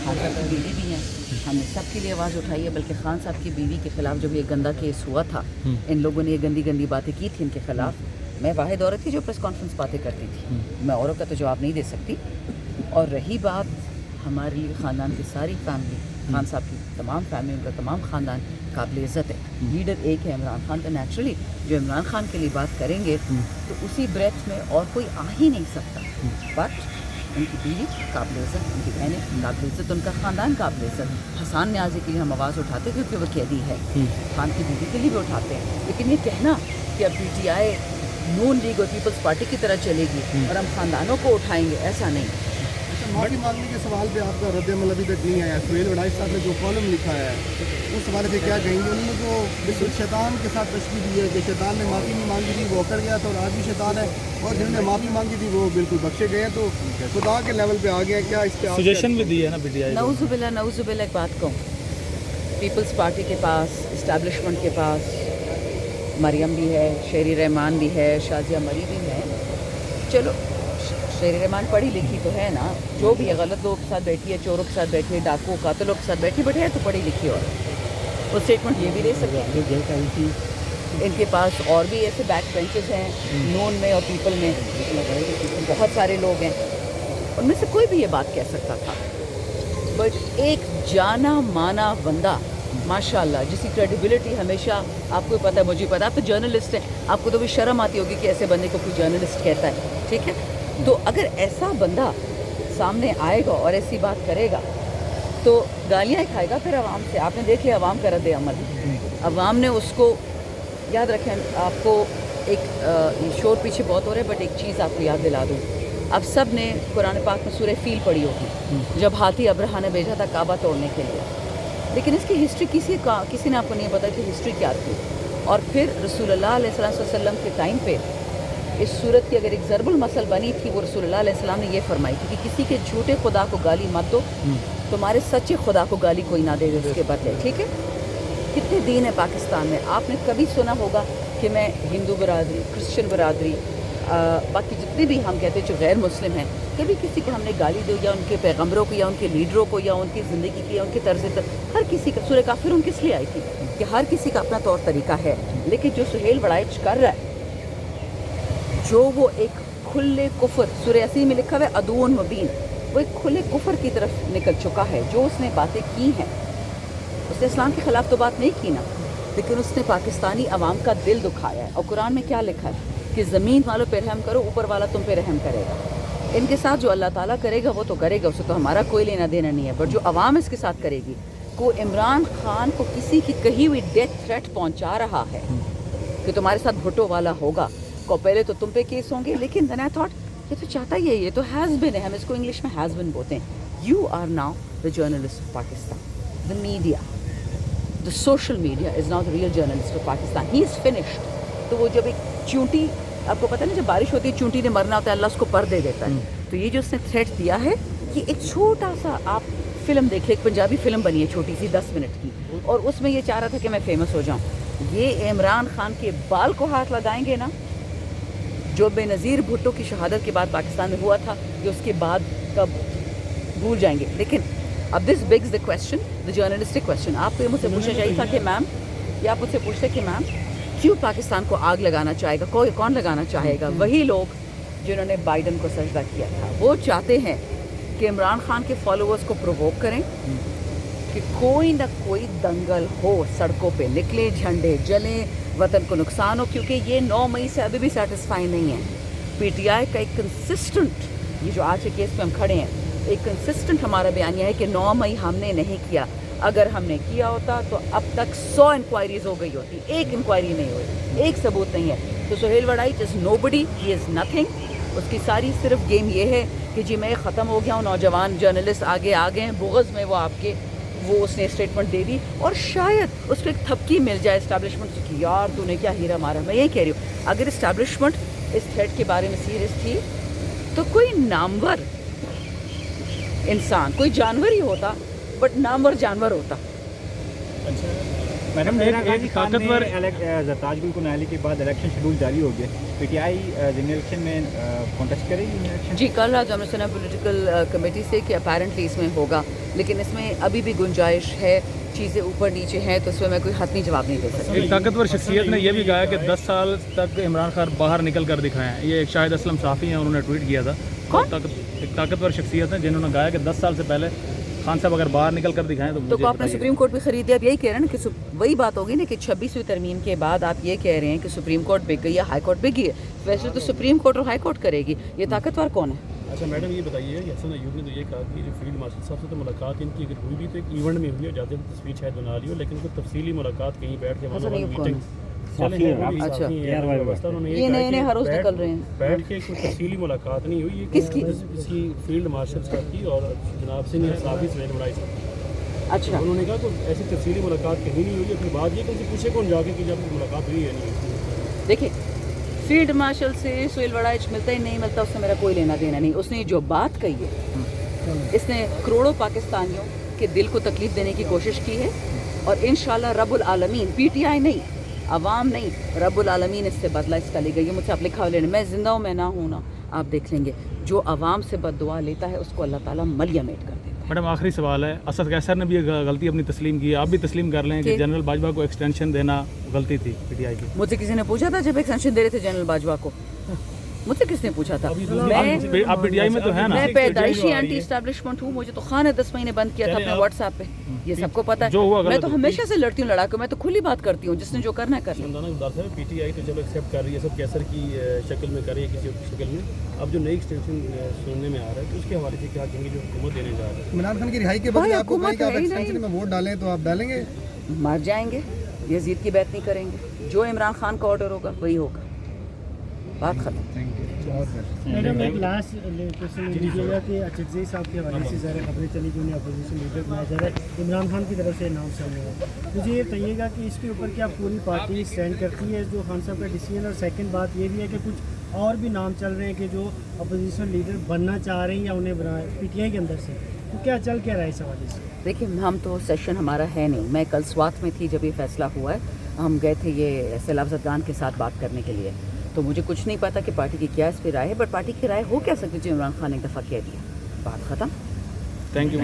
خان صاحب کی بیوی بھی ہیں, ہم نے سب کے لیے آواز اٹھائی ہے, بلکہ خان صاحب کی بیوی کے خلاف جب یہ گندا کیس ہوا تھا, ان لوگوں نے یہ گندی گندی باتیں کی تھی ان کے خلاف, میں واحد عورت تھی جو پریس کانفرنس باتیں کرتی تھی, میں عورت کا تو جواب نہیں دے سکتی. اور رہی بات ہمارے لیے خاندان کی ساری فیملی, خان صاحب کی تمام فیملی, ان کا تمام خاندان قابل عزت ہے. لیڈر ایک ہے عمران خان, تو نیچرلی جو عمران خان کے لیے بات کریں گے تو اسی بریتھ میں اور کوئی آ ہی نہیں سکتا. بٹ ان کی بیوی قابل عزت, ان کی بہنیں قابل عزت, ان کا خاندان قابل عزت. حسان نیازی کے لیے ہم آواز اٹھاتے کیونکہ وہ قیدی ہے, خان کی بیوی کے لیے بھی اٹھاتے ہیں. لیکن یہ کہنا کہ اب پی ٹی آئی نون لیگ اور پیپلز پارٹی کی طرح چلے گی اور ہم خاندانوں کو اٹھائیں گے, ایسا نہیں. معافی مانگنے کے سوال پہ آپ کا رد عمل ابھی تک نہیں آیا. سہیل وڑائی صاحب نے جو کالم لکھا ہے اس حوالے سے کیا کہیں گے؟ انہوں نے جو بالکل شیطان کے ساتھ تشبیہ دی ہے کہ شیطان نے معافی نہیں مانگی تھی وہ اکڑ گیا تھا, اور آج بھی شیطان ہے, اور جنہوں نے معافی مانگی تھی وہ بالکل بخشے گئے ہیں, تو خدا کے لیول پہ آ گیا. کیا اس پہ سجیشن بھی دی ہے نا پی ٹی آئی؟ نعوذ باللہ ایک بات کہوں, پیپلز پارٹی کے پاس, اسٹیبلشمنٹ کے پاس مریم بھی ہے, شیری رحمان بھی ہے, شازیہ مری بھی ہے. چلو شیری رحمان پڑھی لکھی تو ہے نا, جو بھی ہے غلط لوگوں کے ساتھ بیٹھی ہے, چوروں کے ساتھ بیٹھی ہے, ڈاکو قاتلوں کے ساتھ بیٹھی, بٹ ہے تو پڑھی لکھی. اور وہ اسٹیٹمنٹ یہ بھی دے سکتے. ان کے پاس اور بھی ایسے بیک بینچز ہیں نون میں اور پیپل میں, بہت سارے لوگ ہیں, ان میں سے کوئی بھی یہ بات کہہ سکتا تھا. بٹ ایک جانا مانا بندہ ماشاء اللہ جس کی کریڈیبلٹی ہمیشہ, آپ کو پتہ ہے, مجھے پتہ, آپ تو جرنلسٹ ہیں, آپ کو تو بھی شرم آتی ہوگی کہ ایسے بندے کو کوئی جرنلسٹ کہتا ہے, ٹھیک ہے. تو اگر ایسا بندہ سامنے آئے گا اور ایسی بات کرے گا تو گالیاں کھائے گا پھر عوام سے. آپ نے دیکھ لیا عوام کا رد عمل, عوام نے اس کو, یاد رکھیں آپ کو ایک شور پیچھے بہت ہو رہا ہے, بٹ ایک چیز آپ کو یاد دلا دوں. اب سب نے قرآن پاک میں سورہ فیل پڑھی ہوگی, جب ہاتھی ابرہا نے بھیجا تھا کعبہ توڑنے کے لیے, لیکن اس کی ہسٹری کسی نے آپ کو نہیں پتا کہ ہسٹری کیا تھی. اور پھر رسول اللہ علیہ وسلم کے ٹائم پہ اس صورت کی اگر ایک ضرب المثل بنی تھی, وہ رسول اللہ علیہ السلام نے یہ فرمائی تھی کہ کسی کے جھوٹے خدا کو گالی مت دو, تمہارے سچے خدا کو گالی کوئی نہ دے گا اس کے بدلے, ٹھیک ہے. کتنے دین ہیں پاکستان میں, آپ نے کبھی سنا ہوگا کہ میں ہندو برادری, کرسچن برادری, باقی جتنے بھی ہم کہتے ہیں جو غیر مسلم ہیں, کبھی کسی کو ہم نے گالی دو, یا ان کے پیغمبروں کو, یا ان کے لیڈروں کو, یا ان کی زندگی کی, یا ان کے طرز ہر کسی کا. سورہ کافرون کس لیے آئی تھی کہ ہر کسی کا اپنا طور طریقہ ہے. لیکن جو سہیل وڑائچ کر رہا ہے, جو وہ ایک کھلے کفر, سورہ یاسین میں لکھا ہوا ہے عدو مبین, وہ ایک کھلے کفر کی طرف نکل چکا ہے. جو اس نے باتیں کی ہیں, اس نے اسلام کے خلاف تو بات نہیں کی نا, لیکن اس نے پاکستانی عوام کا دل دکھایا ہے. اور قرآن میں کیا لکھا ہے کہ زمین والوں پہ رحم کرو, اوپر والا تم پہ رحم کرے گا. ان کے ساتھ جو اللہ تعالیٰ کرے گا وہ تو کرے گا, اسے تو ہمارا کوئی لینا دینا نہیں ہے. بٹ جو عوام اس کے ساتھ کرے گی, کو عمران خان کو کسی کی کہی ہوئی ڈیتھ تھریٹ پہنچا رہا ہے کہ تمہارے ساتھ بھٹو والا ہوگا, کو پہلے تو تم پہ کیس ہوں گے. لیکن دین آئی تھاٹ یہ تو چاہتا ہی ہے, یہ تو ہیز بن ہے, ہم اس کو انگلش میں ہیز بن بولتے ہیں. You are now the journalist of Pakistan, the media, the social media is now the real journalist of Pakistan. He is finished. تو وہ جب ایک چونٹی, آپ کو پتہ ہے نا جب بارش ہوتی ہے چونٹی نے مرنا ہوتا ہے, اللہ اس کو پر دے دیتا ہے. تو یہ جو اس نے تھریٹ دیا ہے, یہ ایک چھوٹا سا, آپ فلم دیکھ لیں, ایک پنجابی فلم بنی ہے چھوٹی سی 10 منٹ کی, اور اس میں یہ چاہ رہا تھا کہ میں فیمس ہو جاؤں. یہ عمران خان کے بال کو ہاتھ لگائیں گے نا, جو بے نظیر بھٹو کی شہادت کے بعد پاکستان میں ہوا تھا, یہ اس کے بعد کب بھول جائیں گے. لیکن اب this begs the question, the journalistic question. آپ کو یہ مجھ سے پوچھنا چاہیے تھا کہ میم, یا آپ مجھ سے پوچھتے کہ میم کیوں پاکستان کو آگ لگانا چاہے گا, کون لگانا چاہے گا؟ وہی لوگ جنہوں نے بائیڈن کو سجدہ کیا تھا. وہ چاہتے ہیں کہ عمران خان کے فالوورز کو پرووک کریں کہ کوئی نہ کوئی دنگل ہو, سڑکوں پہ نکلیں, جھنڈے جلیں, وطن کو نقصان ہو. کیونکہ یہ 9 مئی سے ابھی بھی سیٹسفائی نہیں ہے. پی ٹی آئی کا ایک کنسسٹنٹ, یہ جو آج کے کیس پہ ہم کھڑے ہیں, ایک کنسسٹنٹ ہمارا بیانیہ ہے کہ 9 مئی ہم نے نہیں کیا. اگر ہم نے کیا ہوتا تو اب تک 100 انکوائریز ہو گئی ہوتی, ایک انکوائری نہیں ہوئی, ایک ثبوت نہیں ہے. تو سہیل وڑائچ از نو بڈی, ہی از نتھنگ. اس کی ساری صرف گیم یہ ہے کہ جی میں ختم ہو گیا ہوں, نوجوان جرنلسٹ آگے آ گئے ہیں, بغض میں وہ آپ کے, وہ اس نے اسٹیٹمنٹ دے دی, اور شاید اس کو ایک تھپکی مل جائے اسٹیبلشمنٹ سے کہ یار تو نے کیا ہیرا مارا. میں یہی کہہ رہی ہوں, اگر اسٹیبلشمنٹ اس تھریٹ کے بارے میں سیریس تھی تو کوئی نامور انسان, کوئی جانور ہی ہوتا, بٹ نامور جانور ہوتا. میڈم ایک طاقتور زرتاج گل کو نااہلی کے بعد الیکشن شیڈول جاری ہو گیا, پی ٹی آئی جنرل الیکشن میں کانٹیسٹ کرے گی الیکشن؟ جی کل رات ہم نے سنا پولیٹیکل کمیٹی سے کہ اپیرنٹلی اس میں ہوگا, لیکن اس میں ابھی بھی گنجائش ہے, چیزیں اوپر نیچے ہیں, تو اس میں کوئی حتمی جواب نہیں دے سکتی. ایک طاقتور شخصیت نے یہ بھی کہا کہ 10 سال تک عمران خان باہر نکل کر دکھائے ہیں. یہ ایک شاہد اسلم صحافی ہیں, انہوں نے ٹویٹ کیا تھا. ایک طاقتور شخصیت ہے جنہوں نے کہا کہ 10 سال سے پہلے خان صاحب اگر باہر نکل کر دکھائیں تو آپ نے سپریم کورٹ بھی خرید دیا. اب یہی کہہ رہے ہیں نا کہ وہی بات ہوگی نا کہ 26ویں ترمیم کے بعد آپ یہ کہہ رہے ہیں کہ سپریم کورٹ بک گئی یا ہائی کورٹ بک گئی ہے. ویسے تو سپریم کورٹ اور ہائی کورٹ کرے گی, یہ طاقتور کون ہے؟ اچھا میڈم یہ بتائیے کہ حسن ایوب نے تو یہ کہا کہ جو فیلڈ مارشل صاحب سے تو ملاقات ان کی اگر ہوئی بھی تو ایک ایونٹ میں ہوئی ہے, جاتے ہوئے تصویر شاید بنا لی ہو, لیکن کوئی تفصیلی ملاقات کہیں بیٹھ کے میٹنگ اچھا یہ نئے نئے ہر روز نکل رہے ہیں, بیٹھ کے کوئی تفصیلی ملاقات نہیں ہوئی. کس کی؟ اس کی فیلڈ مارشل صاحب کی اور جناب سنگھ صحافی سہیل بڑائی صاحب. اچھا انہوں نے کہا کہ ایسی تفصیلی ملاقات کہیں نہیں ہوئی ہے. پھر بات یہ کہ ان سے پوچھے کون جا کے کہ جب ملاقات ہوئی ہے نہیں. دیکھیں فیلڈ مارشل سے سہیل وڑائچ ملتا ہی نہیں ملتا, اس سے میرا کوئی لینا دینا نہیں. اس نے جو بات کہی ہے, اس نے کروڑوں پاکستانیوں کے دل کو تکلیف دینے کی کوشش کی ہے, اور انشاءاللہ رب العالمین, پی ٹی آئی نہیں, عوام نہیں, رب العالمین اس سے بدلہ اس کا لے گئی. مجھ سے آپ لکھا ہوا لینے, میں زندہ ہوں میں نہ ہوں نا, آپ دیکھ لیں گے. جو عوام سے بد دعا لیتا ہے اس کو اللہ تعالیٰ ملیہ میٹ کر دیتا ہے. میڈم آخری سوال ہے, اسد قیصر نے بھی یہ غلطی اپنی تسلیم کی ہے, آپ بھی تسلیم کر لیں کہ جنرل باجوہ کو ایکسٹینشن دینا غلطی تھی پی ٹی آئی کی؟ مجھ سے کسی نے پوچھا تھا جب ایکسٹینشن دے رہے تھے جنرل باجوہ کو, مجھ سے کس نے پوچھا تھا؟ آپ پی ٹی آئی میں تو ہے نا. میں پیدائشی اینٹی اسٹیبلشمنٹ ہوں, مجھے تو خان نے 10 مہینے بند کیا تھا اپنے واٹس ایپ پہ, یہ سب کو پتا ہے. میں تو ہمیشہ سے لڑتی ہوں لڑاکوں, میں تو کھلی بات کرتی ہوں, جس نے جو کرنا ہے کر لیں. پی ٹی آئی تو چلو ایکسیپٹ کر رہی ہے, سب کیسر کی شکل میں کر رہی ہے کسی اور شکل میں. اب جو نئی ایکسٹینشن سننے میں آ رہا ہے تو اس کے حوالے سے کیا کہیں گے جو حکومت دینے جا رہا ہے؟ عمران خان کی رہائی کے بعد آپ کو کہیں کہ آپ ایکسٹینشن میں ووٹ ڈالیں تو آپ ڈالیں گے؟ مر جائیں گے, یزید کی بیعت نہیں کریں گے. جو عمران خان کا آرڈر ہوگا وہی ہوگا, بات ختم. میڈم ایک لاسٹ کوشچن دیجیے گا کہ اچکزئی صاحب کے حوالے سے ظاہر خبریں چلی کہ انہیں اپوزیشن لیڈر بنایا جا رہا ہے, عمران خان کی طرف سے اناؤنس کرنے کا. مجھے یہ بتائیے گا کہ اس کے اوپر کیا پوری پارٹی اسٹینڈ کرتی ہے جو خان صاحب کا ڈیسیجن؟ اور سیکنڈ بات یہ بھی ہے کہ کچھ اور بھی نام چل رہے ہیں کہ جو اپوزیشن لیڈر بننا چاہ رہے ہیں یا انہیں بنا پی ٹی آئی کے اندر سے, تو کیا چل کیا رہا ہے اس حوالے سے؟ دیکھیں ہم تو سیشن ہمارا ہے نہیں, میں کل سوات میں تھی جب یہ فیصلہ ہوا ہے, ہم گئے تھے یہ سیلاب زدگان کے ساتھ بات کرنے کے لیے, تو مجھے کچھ نہیں پتا کہ پارٹی کی کیا اس پہ رائے ہے, بٹ پارٹی کی رائے ہو کیا سکتی جو عمران خان نے ایک دفعہ کہہ دیا, بات ختم. Thank you.